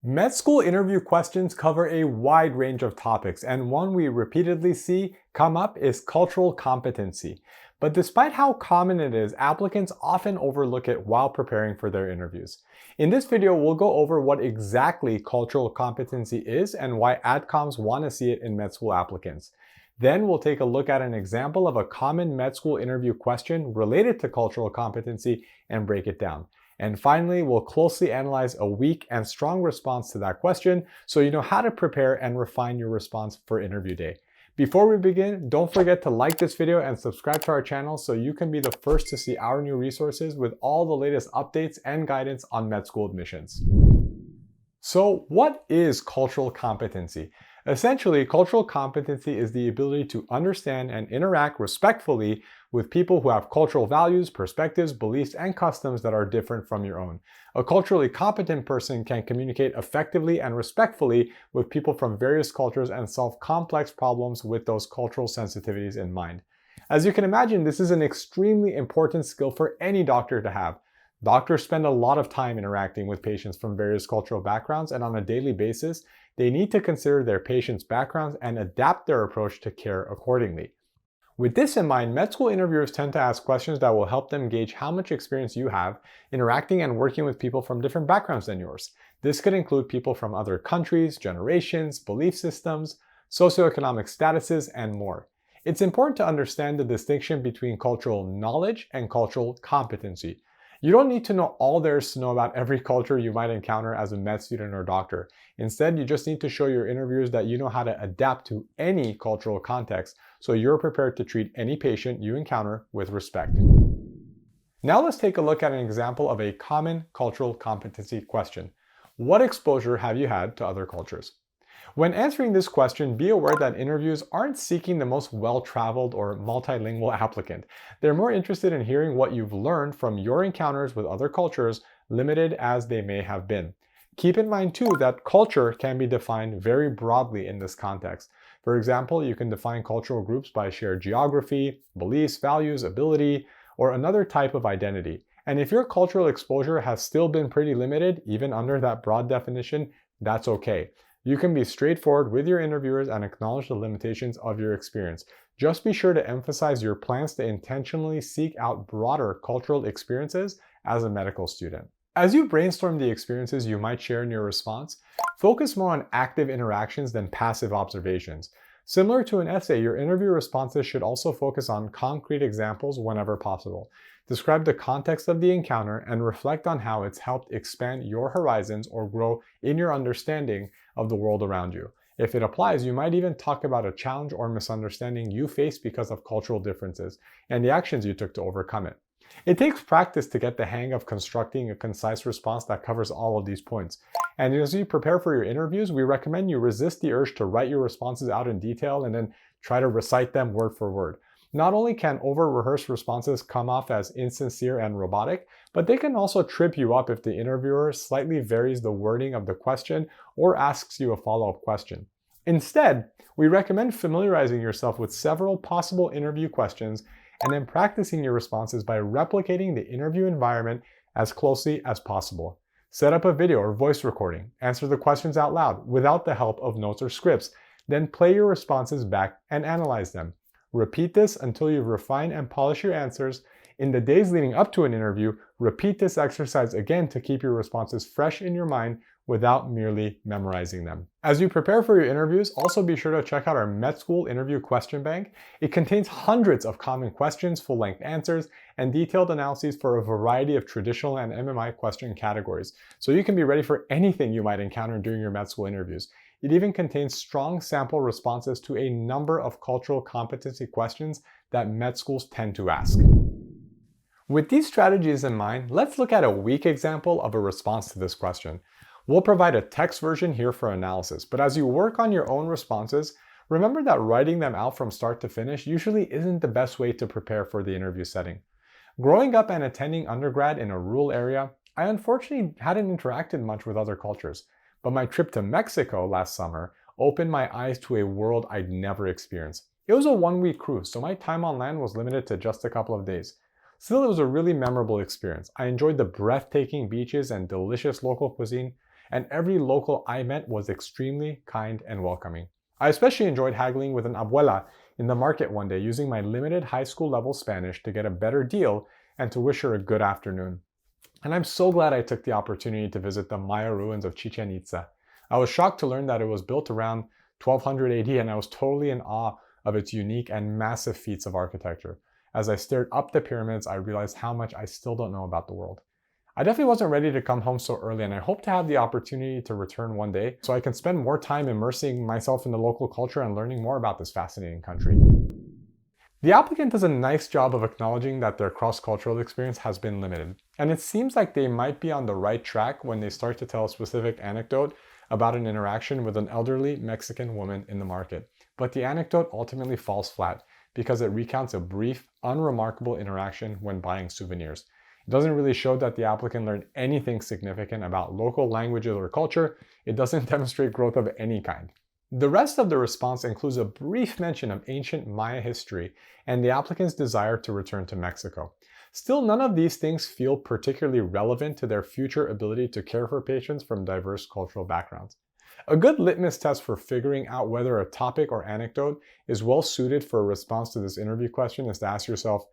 Med school interview questions cover a wide range of topics, and one we repeatedly see come up is cultural competency. But despite how common it is, applicants often overlook it while preparing for their interviews. In this video, we'll go over what exactly cultural competency is and why adcoms want to see it in med school applicants. Then we'll take a look at an example of a common med school interview question related to cultural competency and break it down. And finally, we'll closely analyze a weak and strong response to that question so you know how to prepare and refine your response for interview day. Before we begin, don't forget to like this video and subscribe to our channel so you can be the first to see our new resources with all the latest updates and guidance on med school admissions. So, what is cultural competency? Essentially, cultural competency is the ability to understand and interact respectfully with people who have cultural values, perspectives, beliefs, and customs that are different from your own. A culturally competent person can communicate effectively and respectfully with people from various cultures and solve complex problems with those cultural sensitivities in mind. As you can imagine, this is an extremely important skill for any doctor to have. Doctors spend a lot of time interacting with patients from various cultural backgrounds, and on a daily basis, they need to consider their patients' backgrounds and adapt their approach to care accordingly. With this in mind, med school interviewers tend to ask questions that will help them gauge how much experience you have interacting and working with people from different backgrounds than yours. This could include people from other countries, generations, belief systems, socioeconomic statuses, and more. It's important to understand the distinction between cultural knowledge and cultural competency. You don't need to know all there is to know about every culture you might encounter as a med student or doctor. Instead, you just need to show your interviewers that you know how to adapt to any cultural context, so you're prepared to treat any patient you encounter with respect. Now let's take a look at an example of a common cultural competency question. What exposure have you had to other cultures? When answering this question, be aware that interviews aren't seeking the most well-traveled or multilingual applicant. They're more interested in hearing what you've learned from your encounters with other cultures, limited as they may have been. Keep in mind too that culture can be defined very broadly in this context. For example, you can define cultural groups by shared geography, beliefs, values, ability, or another type of identity. And if your cultural exposure has still been pretty limited, even under that broad definition, that's okay. You can be straightforward with your interviewers and acknowledge the limitations of your experience. Just be sure to emphasize your plans to intentionally seek out broader cultural experiences as a medical student. As you brainstorm the experiences you might share in your response, focus more on active interactions than passive observations. Similar to an essay, your interview responses should also focus on concrete examples whenever possible. Describe the context of the encounter and reflect on how it's helped expand your horizons or grow in your understanding of the world around you. If it applies, you might even talk about a challenge or misunderstanding you faced because of cultural differences and the actions you took to overcome it. It takes practice to get the hang of constructing a concise response that covers all of these points. And as you prepare for your interviews, we recommend you resist the urge to write your responses out in detail and then try to recite them word for word. Not only can over-rehearsed responses come off as insincere and robotic, but they can also trip you up if the interviewer slightly varies the wording of the question or asks you a follow-up question. Instead, we recommend familiarizing yourself with several possible interview questions and then practicing your responses by replicating the interview environment as closely as possible. Set up a video or voice recording, answer the questions out loud without the help of notes or scripts, then play your responses back and analyze them. Repeat this until you refine and polish your answers. In the days leading up to an interview, repeat this exercise again to keep your responses fresh in your mind without merely memorizing them. As you prepare for your interviews, also be sure to check out our med school interview question bank. It contains hundreds of common questions, full-length answers, and detailed analyses for a variety of traditional and MMI question categories, so you can be ready for anything you might encounter during your med school interviews. It even contains strong sample responses to a number of cultural competency questions that med schools tend to ask. With these strategies in mind, let's look at a weak example of a response to this question. We'll provide a text version here for analysis, but as you work on your own responses, remember that writing them out from start to finish usually isn't the best way to prepare for the interview setting. Growing up and attending undergrad in a rural area, I unfortunately hadn't interacted much with other cultures. But my trip to Mexico last summer opened my eyes to a world I'd never experienced. It was a one-week cruise, so my time on land was limited to just a couple of days. Still, it was a really memorable experience. I enjoyed the breathtaking beaches and delicious local cuisine, and every local I met was extremely kind and welcoming. I especially enjoyed haggling with an abuela in the market one day, using my limited high school level Spanish to get a better deal and to wish her a good afternoon. And I'm so glad I took the opportunity to visit the Maya ruins of Chichen Itza. I was shocked to learn that it was built around 1200 AD, and I was totally in awe of its unique and massive feats of architecture. As I stared up the pyramids, I realized how much I still don't know about the world. I definitely wasn't ready to come home so early, and I hope to have the opportunity to return one day so I can spend more time immersing myself in the local culture and learning more about this fascinating country. The applicant does a nice job of acknowledging that their cross-cultural experience has been limited, and it seems like they might be on the right track when they start to tell a specific anecdote about an interaction with an elderly Mexican woman in the market. But the anecdote ultimately falls flat because it recounts a brief, unremarkable interaction when buying souvenirs. It doesn't really show that the applicant learned anything significant about local languages or culture. It doesn't demonstrate growth of any kind. The rest of the response includes a brief mention of ancient Maya history and the applicant's desire to return to Mexico. Still, none of these things feel particularly relevant to their future ability to care for patients from diverse cultural backgrounds. A good litmus test for figuring out whether a topic or anecdote is well suited for a response to this interview question is to ask yourself,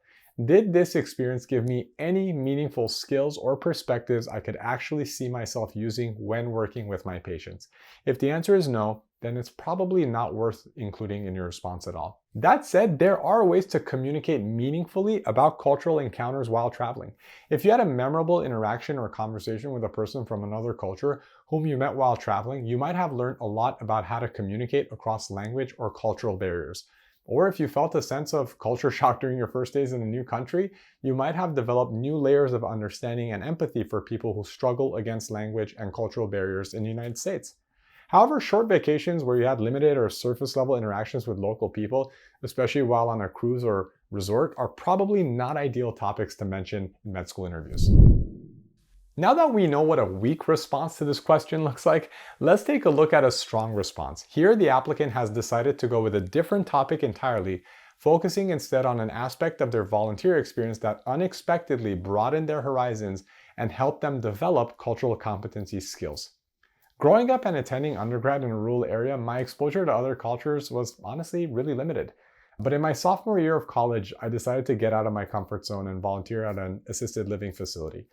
did this experience give me any meaningful skills or perspectives I could actually see myself using when working with my patients? If the answer is no, then it's probably not worth including in your response at all. That said, there are ways to communicate meaningfully about cultural encounters while traveling. If you had a memorable interaction or conversation with a person from another culture whom you met while traveling, you might have learned a lot about how to communicate across language or cultural barriers. Or if you felt a sense of culture shock during your first days in a new country, you might have developed new layers of understanding and empathy for people who struggle against language and cultural barriers in the United States. However, short vacations where you had limited or surface level interactions with local people, especially while on a cruise or resort, are probably not ideal topics to mention in med school interviews. Now that we know what a weak response to this question looks like, let's take a look at a strong response. Here, the applicant has decided to go with a different topic entirely, focusing instead on an aspect of their volunteer experience that unexpectedly broadened their horizons and helped them develop cultural competency skills. Growing up and attending undergrad in a rural area, my exposure to other cultures was honestly really limited. But in my sophomore year of college, I decided to get out of my comfort zone and volunteer at an assisted living facility.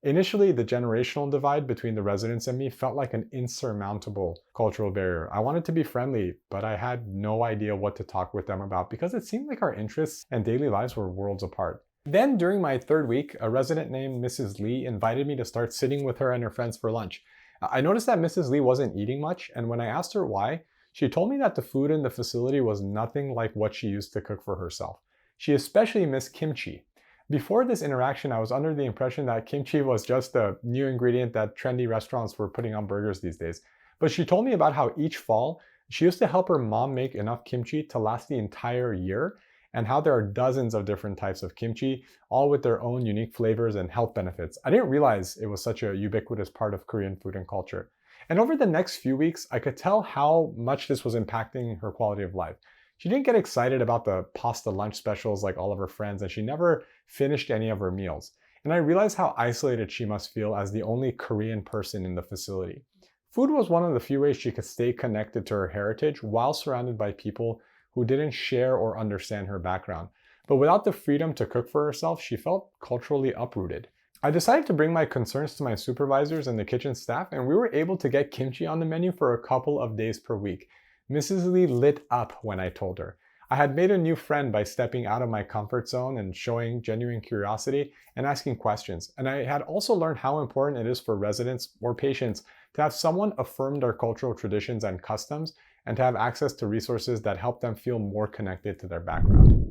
Initially, the generational divide between the residents and me felt like an insurmountable cultural barrier. I wanted to be friendly, but I had no idea what to talk with them about because it seemed like our interests and daily lives were worlds apart. Then, during my third week, a resident named Mrs. Lee invited me to start sitting with her and her friends for lunch. I noticed that Mrs. Lee wasn't eating much, and when I asked her why, she told me that the food in the facility was nothing like what she used to cook for herself. She especially missed kimchi. Before this interaction, I was under the impression that kimchi was just a new ingredient that trendy restaurants were putting on burgers these days. But she told me about how each fall, she used to help her mom make enough kimchi to last the entire year, and how there are dozens of different types of kimchi, all with their own unique flavors and health benefits. I didn't realize it was such a ubiquitous part of Korean food and culture. And over the next few weeks, I could tell how much this was impacting her quality of life. She didn't get excited about the pasta lunch specials like all of her friends, and she never finished any of her meals. And I realized how isolated she must feel as the only Korean person in the facility. Food was one of the few ways she could stay connected to her heritage while surrounded by people who didn't share or understand her background. But without the freedom to cook for herself, she felt culturally uprooted. I decided to bring my concerns to my supervisors and the kitchen staff, and we were able to get kimchi on the menu for a couple of days per week. Mrs. Lee lit up when I told her. I had made a new friend by stepping out of my comfort zone and showing genuine curiosity and asking questions. And I had also learned how important it is for residents or patients to have someone affirm their cultural traditions and customs and to have access to resources that help them feel more connected to their background.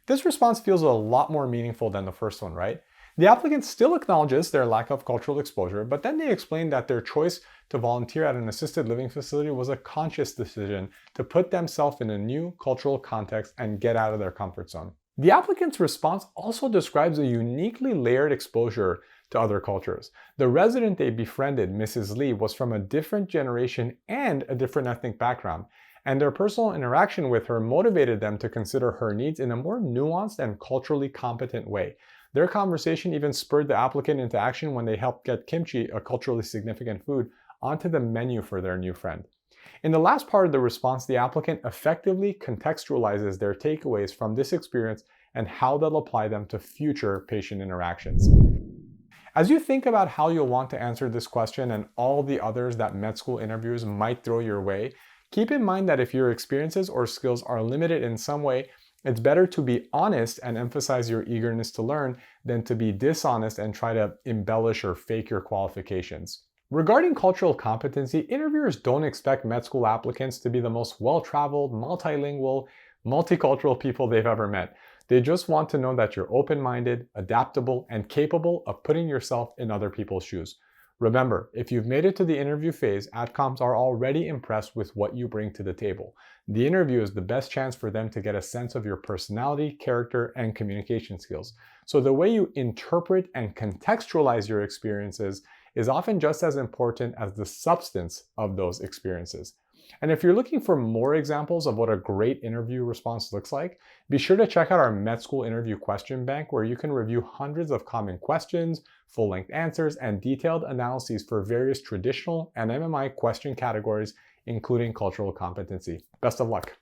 This response feels a lot more meaningful than the first one, right? The applicant still acknowledges their lack of cultural exposure, but then they explain that their choice to volunteer at an assisted living facility was a conscious decision to put themselves in a new cultural context and get out of their comfort zone. The applicant's response also describes a uniquely layered exposure to other cultures. The resident they befriended, Mrs. Lee, was from a different generation and a different ethnic background, and their personal interaction with her motivated them to consider her needs in a more nuanced and culturally competent way. Their conversation even spurred the applicant into action when they helped get kimchi, a culturally significant food, onto the menu for their new friend. In the last part of the response, the applicant effectively contextualizes their takeaways from this experience and how they'll apply them to future patient interactions. As you think about how you'll want to answer this question and all the others that med school interviewers might throw your way, keep in mind that if your experiences or skills are limited in some way, it's better to be honest and emphasize your eagerness to learn than to be dishonest and try to embellish or fake your qualifications. Regarding cultural competency, interviewers don't expect med school applicants to be the most well-traveled, multilingual, multicultural people they've ever met. They just want to know that you're open-minded, adaptable, and capable of putting yourself in other people's shoes. Remember, if you've made it to the interview phase, adcoms are already impressed with what you bring to the table. The interview is the best chance for them to get a sense of your personality, character, and communication skills. So the way you interpret and contextualize your experiences is often just as important as the substance of those experiences. And if you're looking for more examples of what a great interview response looks like, be sure to check out our med school interview question bank, where you can review hundreds of common questions, full-length answers, and detailed analyses for various traditional and MMI question categories, including cultural competency. Best of luck.